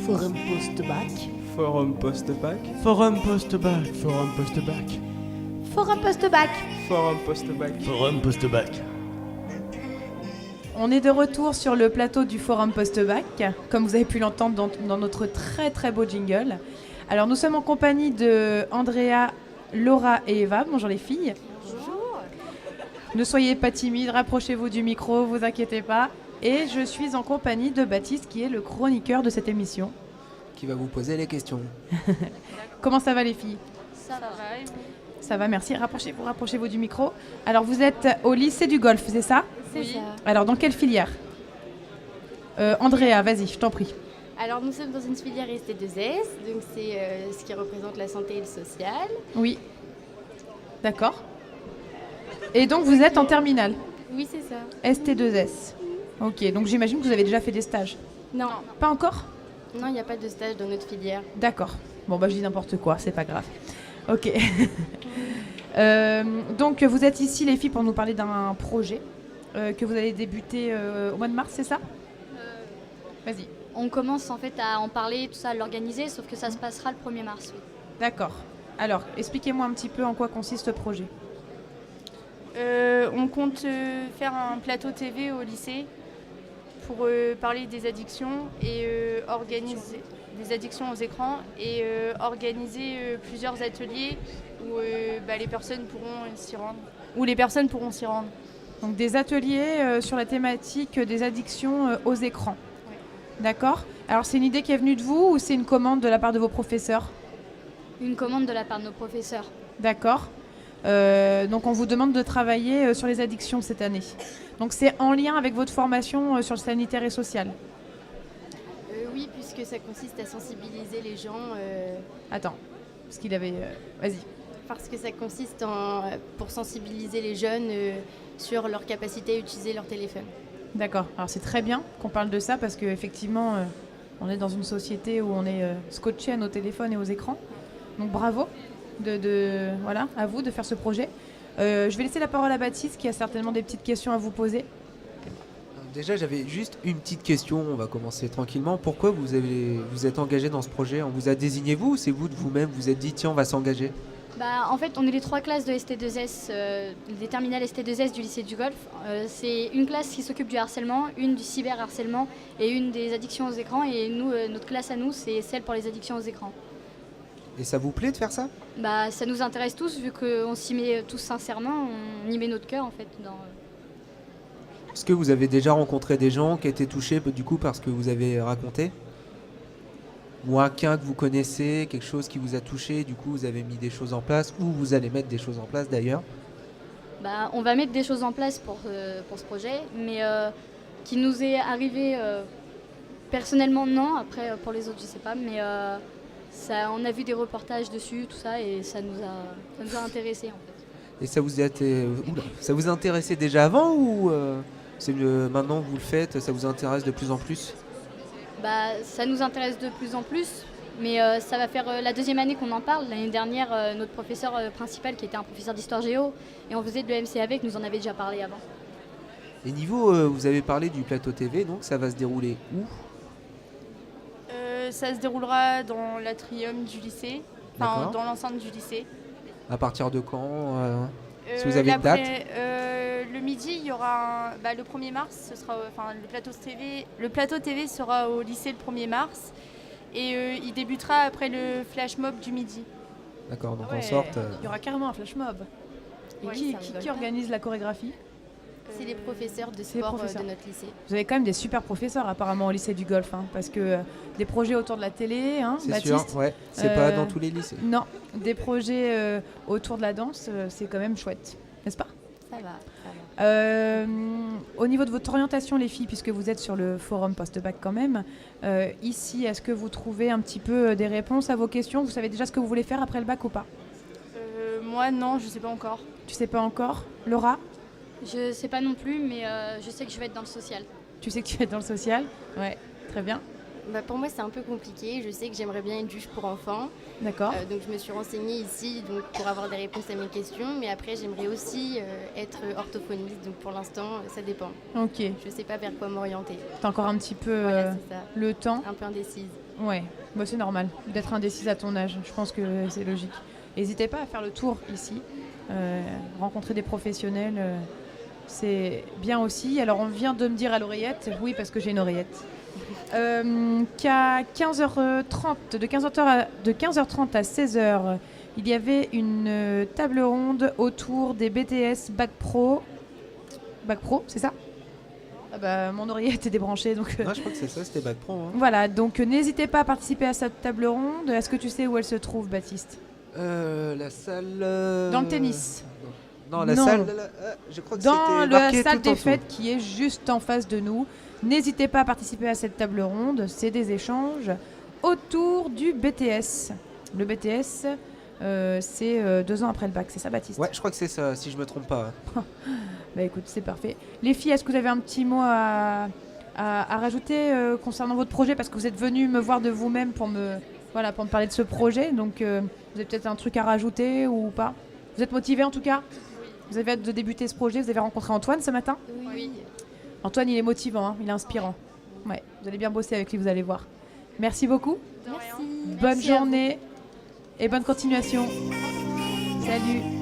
Forum post-bac. Forum post-bac. Forum post-bac. Forum post-bac. Forum post-bac. Forum post-bac. Forum post-bac. On est de retour sur le plateau du Forum post-bac, comme vous avez pu l'entendre dans notre très très beau jingle. Alors nous sommes en compagnie de Andrea, Laura et Eva. Bonjour les filles. Bonjour. Ne soyez pas timides, rapprochez-vous du micro, vous inquiétez pas. Et je suis en compagnie de Baptiste qui est le chroniqueur de cette émission. Qui va vous poser les questions. Comment ça va les filles ? Ça va. Ça va, merci. Rapprochez-vous du micro. Alors vous êtes au lycée du Golfe, c'est ça ? C'est ça. Alors dans quelle filière ? Andrea, vas-y, je t'en prie. Alors nous sommes dans une filière ST2S, donc c'est ce qui représente la santé et le social. Oui. D'accord. Et donc vous êtes en terminale, Oui, c'est ça. ST2S. Ok, donc j'imagine que vous avez déjà fait des stages. Non, Pas encore ? non, il n'y a pas de stage dans notre filière. D'accord. Bon, bah je dis n'importe quoi, c'est pas grave. Ok. Donc vous êtes ici les filles pour nous parler d'un projet que vous allez débuter au mois de mars, c'est ça ? Vas-y. On commence en fait à en parler, tout ça, à l'organiser, sauf que ça se passera le 1er mars. Oui. D'accord. Alors, expliquez-moi un petit peu en quoi consiste ce projet. On compte faire un plateau TV au lycée pour parler des addictions et organiser des addictions aux écrans et organiser plusieurs ateliers où les personnes pourront s'y rendre. Où les personnes pourront s'y rendre. Donc des ateliers sur la thématique des addictions aux écrans. Oui. D'accord. Alors c'est une idée qui est venue de vous ou c'est une commande de la part de vos professeurs ? Une commande de la part de nos professeurs. D'accord. Donc on vous demande de travailler sur les addictions cette année. Donc c'est en lien avec votre formation sur le sanitaire et social. Oui, puisque ça consiste à sensibiliser les gens, Attends, parce qu'il avait... Vas-y. parce que ça consiste pour sensibiliser les jeunes sur leur capacité à utiliser leur téléphone. D'accord. Alors c'est très bien qu'on parle de ça parce qu'effectivement, on est dans une société où on est scotché à nos téléphones et aux écrans. Donc bravo voilà, à vous de faire ce projet. Je vais laisser la parole à Baptiste qui a certainement des petites questions à vous poser. Déjà, j'avais juste une petite question. On va commencer tranquillement. Pourquoi vous êtes engagé dans ce projet ? On vous a désigné vous ou c'est vous de vous-même vous êtes dit tiens, on va s'engager ? En fait, on est les 3 classes de ST2S, des terminales ST2S du lycée du Golfe. C'est une classe qui s'occupe du harcèlement, une du cyberharcèlement et une des addictions aux écrans. Et nous, notre classe à nous, c'est celle pour les addictions aux écrans. Et ça vous plaît de faire ça ? Ça nous intéresse tous, vu qu'on s'y met tous sincèrement, on y met notre cœur en fait. Est-ce que vous avez déjà rencontré des gens qui étaient touchés du coup par ce que vous avez raconté ? Ou un cas que vous connaissez, quelque chose qui vous a touché, du coup vous avez mis des choses en place, ou vous allez mettre des choses en place d'ailleurs ? On va mettre des choses en place pour ce projet, mais qui nous est arrivé personnellement, non. Après, pour les autres, je sais pas, mais on a vu des reportages dessus, tout ça, et ça nous a intéressés en fait. Et ça vous a intéressé déjà avant ou maintenant que vous le faites, ça vous intéresse de plus en plus ? Ça nous intéresse de plus en plus, mais ça va faire la 2e année qu'on en parle. L'année dernière, notre professeur principal, qui était un professeur d'histoire géo, et on faisait de l'EMC avec, nous en avait déjà parlé avant. Et niveau, vous avez parlé du plateau TV, donc ça va se dérouler où ? Ça se déroulera dans l'atrium du lycée, D'accord. dans l'enceinte du lycée. À partir de quand si vous avez une date ? Le midi, il y aura le 1er mars, ce sera le plateau TV sera au lycée le 1er mars et il débutera après le flash mob du midi. D'accord, donc Ouais, en sorte... Il y aura carrément un flash mob. Et Ouais, qui ça rigole qui pas. organise la chorégraphie ? C'est les professeurs de les sport professeurs. de notre lycée. Vous avez quand même des super professeurs apparemment au lycée du Golfe, parce que des projets autour de la télé, C'est Baptiste ? sûr, ouais. C'est pas dans tous les lycées. Non, des projets autour de la danse, c'est quand même chouette, n'est-ce pas ? Ça va. Au niveau de votre orientation, les filles, puisque vous êtes sur le forum post-bac quand même, ici, est-ce que vous trouvez un petit peu des réponses à vos questions ? Vous savez déjà ce que vous voulez faire après le bac ou pas ? Moi, non, je sais pas encore. Tu sais pas encore ? Laura ? Je sais pas non plus, mais je sais que je vais être dans le social. Tu sais que tu vas être dans le social ? Ouais, très bien. Pour moi, c'est un peu compliqué. Je sais que j'aimerais bien être juge pour enfants. D'accord. Donc je me suis renseignée ici pour avoir des réponses à mes questions. Mais après, j'aimerais aussi être orthophoniste. Donc pour l'instant, ça dépend. Ok. Je ne sais pas vers quoi m'orienter. T'as encore un petit peu Voilà, c'est ça. le temps. Un peu indécise. Ouais, bah, c'est normal d'être indécise à ton âge. Je pense que c'est logique. N'hésitez pas à faire le tour ici. Rencontrer des professionnels, c'est bien aussi. Alors, on vient de me dire à l'oreillette, oui, parce que j'ai une oreillette, qu'à 15h30, de 15h30 à 16h, il y avait une table ronde autour des BTS Bac Pro. Bac Pro, c'est ça? Ah bah, mon oreillette est débranchée, donc... Ah, je crois que c'est ça, c'était Bac Pro. Hein. Voilà, donc n'hésitez pas à participer à cette table ronde. Est-ce que tu sais où elle se trouve, Baptiste? La salle... Dans le tennis. Non, la Non. salle... je crois que Dans c'était marqué la salle tout en des fêtes dessous. qui est juste en face de nous. N'hésitez pas à participer à cette table ronde. C'est des échanges autour du BTS. Le BTS, c'est 2 ans après le bac, c'est ça, Baptiste? Ouais, je crois que c'est ça, si je me trompe pas. Bah écoute, c'est parfait. Les filles, est-ce que vous avez un petit mot à rajouter concernant votre projet? Parce que vous êtes venus me voir de vous-même pour me parler de ce projet. Donc, vous avez peut-être un truc à rajouter ou pas? Vous êtes motivés en tout cas? Vous avez hâte de débuter ce projet? Vous avez rencontré Antoine ce matin? Oui. Antoine, il est motivant, hein, il est inspirant. Ouais, vous allez bien bosser avec lui, vous allez voir. Merci beaucoup. Merci. Bonne journée et bonne continuation. Salut.